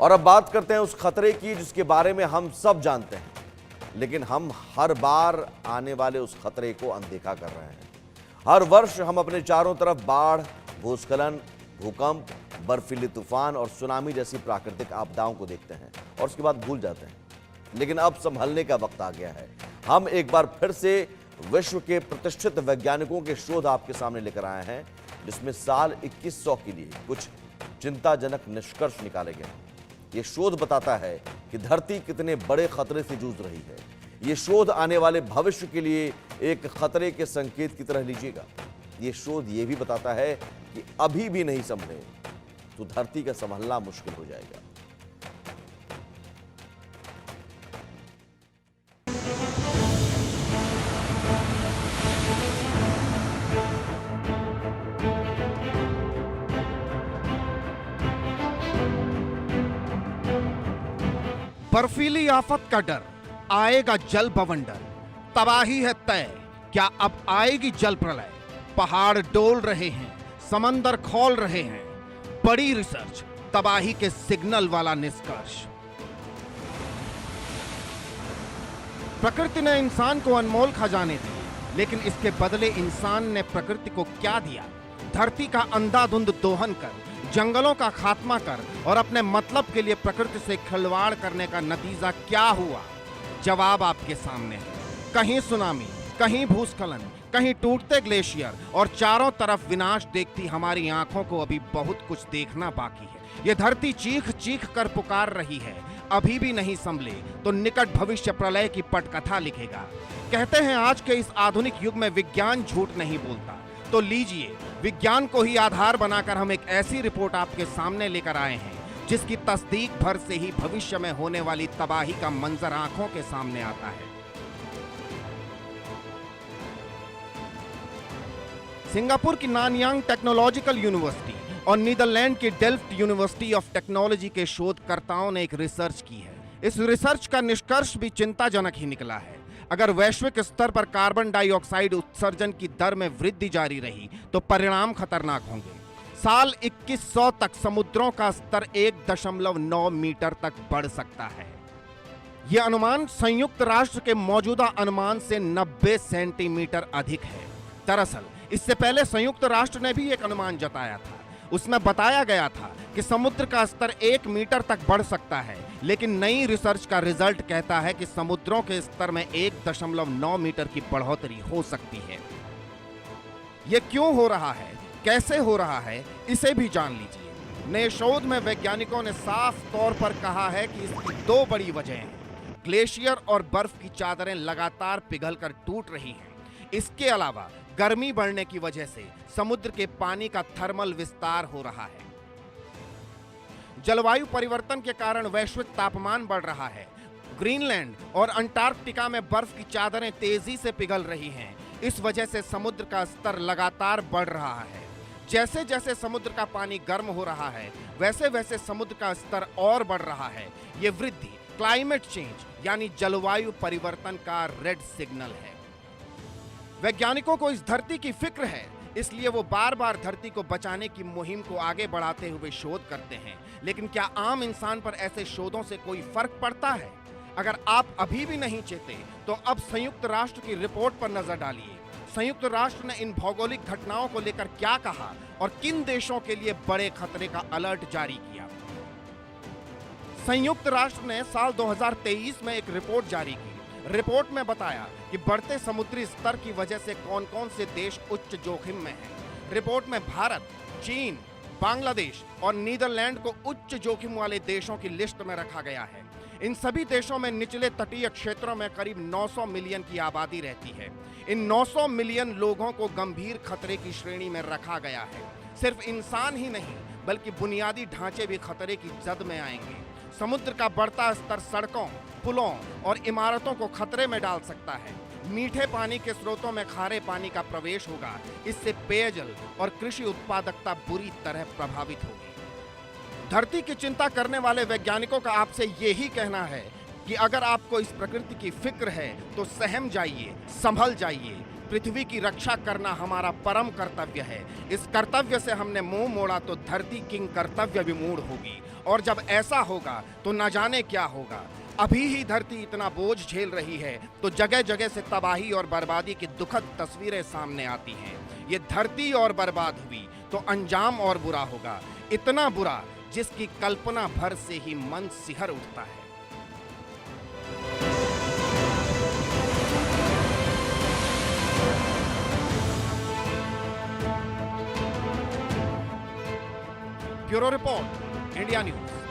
और अब बात करते हैं उस खतरे की जिसके बारे में हम सब जानते हैं, लेकिन हम हर बार आने वाले उस खतरे को अनदेखा कर रहे हैं। हर वर्ष हम अपने चारों तरफ बाढ़, भूस्खलन, भूकंप, बर्फीली तूफान और सुनामी जैसी प्राकृतिक आपदाओं को देखते हैं और उसके बाद भूल जाते हैं। लेकिन अब संभलने का वक्त आ गया है। हम एक बार फिर से विश्व के प्रतिष्ठित वैज्ञानिकों के शोध आपके सामने लेकर आए हैं, जिसमें साल 2100 के लिए कुछ चिंताजनक निष्कर्ष निकाले गए। ये शोध बताता है कि धरती कितने बड़े खतरे से जूझ रही है। ये शोध आने वाले भविष्य के लिए एक खतरे के संकेत की तरह लीजिएगा। ये शोध ये भी बताता है कि अभी भी नहीं संभले तो धरती का संभलना मुश्किल हो जाएगा। बर्फीली आफत का डर, आएगा जल बवंडर, तबाही है तय, क्या अब आएगी जल प्रलय। पहाड़ डोल रहे हैं, समंदर खौल रहे हैं, बड़ी रिसर्च, तबाही के सिग्नल वाला निष्कर्ष। प्रकृति ने इंसान को अनमोल खजाने दिए, लेकिन इसके बदले इंसान ने प्रकृति को क्या दिया? धरती का अंधाधुंध दोहन कर, जंगलों का खात्मा कर और अपने मतलब के लिए प्रकृति से खिलवाड़ करने का नतीजा क्या हुआ? जवाब आपके सामने है। कहीं सुनामी, कहीं भूस्खलन, कहीं टूटते ग्लेशियर और चारों तरफ विनाश देखती हमारी आंखों को अभी बहुत कुछ देखना बाकी है। ये धरती चीख चीख कर पुकार रही है, अभी भी नहीं संभले तो निकट भविष्य प्रलय की पटकथा लिखेगा। कहते हैं आज के इस आधुनिक युग में विज्ञान झूठ नहीं बोलता, तो लीजिए विज्ञान को ही आधार बनाकर हम एक ऐसी रिपोर्ट आपके सामने लेकर आए हैं जिसकी तस्दीक भर से ही भविष्य में होने वाली तबाही का मंजर आंखों के सामने आता है। सिंगापुर की नानयांग टेक्नोलॉजिकल यूनिवर्सिटी और नीदरलैंड की डेल्फ्ट यूनिवर्सिटी ऑफ टेक्नोलॉजी के शोधकर्ताओं ने एक रिसर्च की है। इस रिसर्च का निष्कर्ष भी चिंताजनक ही निकला है। अगर वैश्विक स्तर पर कार्बन डाइऑक्साइड उत्सर्जन की दर में वृद्धि जारी रही तो परिणाम खतरनाक होंगे। साल 2100 तक समुद्रों का स्तर 1.9 मीटर तक बढ़ सकता है। यह अनुमान संयुक्त राष्ट्र के मौजूदा अनुमान से 90 सेंटीमीटर अधिक है। दरअसल इससे पहले संयुक्त राष्ट्र ने भी एक अनुमान जताया था। उसमें बताया गया था कि समुद्र का स्तर 1 मीटर तक बढ़ सकता है, लेकिन नई रिसर्च का रिजल्ट कहता है कि समुद्रों के स्तर में 1.9 मीटर की बढ़ोतरी हो सकती है। यह क्यों हो रहा है, कैसे हो रहा है, इसे भी जान लीजिए। नए शोध में वैज्ञानिकों ने साफ तौर पर कहा है कि इसकी 2 बड़ी वजहें हैं। ग्लेशियर और बर्फ की चादरें लगातार पिघलकर टूट रही हैं। इसके अलावा गर्मी बढ़ने की वजह से समुद्र के पानी का थर्मल विस्तार हो रहा है। जलवायु परिवर्तन के कारण वैश्विक तापमान बढ़ रहा है। ग्रीनलैंड और अंटार्कटिका में बर्फ की चादरें तेजी से पिघल रही हैं। इस वजह से समुद्र का स्तर लगातार बढ़ रहा है। जैसे जैसे समुद्र का पानी गर्म हो रहा है, वैसे वैसे समुद्र का स्तर और बढ़ रहा है। ये वृद्धि क्लाइमेट चेंज यानी जलवायु परिवर्तन का रेड सिग्नल है। वैज्ञानिकों को इस धरती की फिक्र है, इसलिए वो बार बार धरती को बचाने की मुहिम को आगे बढ़ाते हुए शोध करते हैं। लेकिन क्या आम इंसान पर ऐसे शोधों से कोई फर्क पड़ता है? अगर आप अभी भी नहीं चेते तो अब संयुक्त राष्ट्र की रिपोर्ट पर नजर डालिए। संयुक्त राष्ट्र ने इन भौगोलिक घटनाओं को लेकर क्या कहा और किन देशों के लिए बड़े खतरे का अलर्ट जारी किया। संयुक्त राष्ट्र ने साल 2023 में एक रिपोर्ट जारी की। रिपोर्ट में बताया कि बढ़ते समुद्री स्तर की वजह से कौन कौन से देश उच्च जोखिम में हैं। रिपोर्ट में भारत, चीन, बांग्लादेश और नीदरलैंड को उच्च जोखिम वाले देशों की लिस्ट में रखा गया है। इन सभी देशों में निचले तटीय क्षेत्रों में करीब 900 मिलियन की आबादी रहती है। इन 900 मिलियन लोगों को गंभीर खतरे की श्रेणी में रखा गया है। सिर्फ इंसान ही नहीं बल्कि बुनियादी ढांचे भी खतरे की जद में आएंगे। समुद्र का बढ़ता स्तर सड़कों, पुलों और इमारतों को खतरे में डाल सकता है। मीठे पानी के स्रोतों में खारे पानी का प्रवेश होगा। इससे पेयजल और कृषि उत्पादकता बुरी तरह प्रभावित होगी। धरती की चिंता करने वाले वैज्ञानिकों का आपसे यही कहना है कि अगर आपको इस प्रकृति की फिक्र है तो सहम जाइए, संभल जाइए। पृथ्वी की रक्षा करना हमारा परम कर्तव्य है। इस कर्तव्य से हमने मुंह मोड़ा तो धरती किंग कर्तव्य विमूढ़ होगी और जब ऐसा होगा तो न जाने क्या होगा। अभी ही धरती इतना बोझ झेल रही है तो जगह जगह से तबाही और बर्बादी की दुखद तस्वीरें सामने आती हैं। ये धरती और बर्बाद हुई तो अंजाम और बुरा होगा, इतना बुरा जिसकी कल्पना भर से ही मन सिहर उठता है। Bureau report, India news.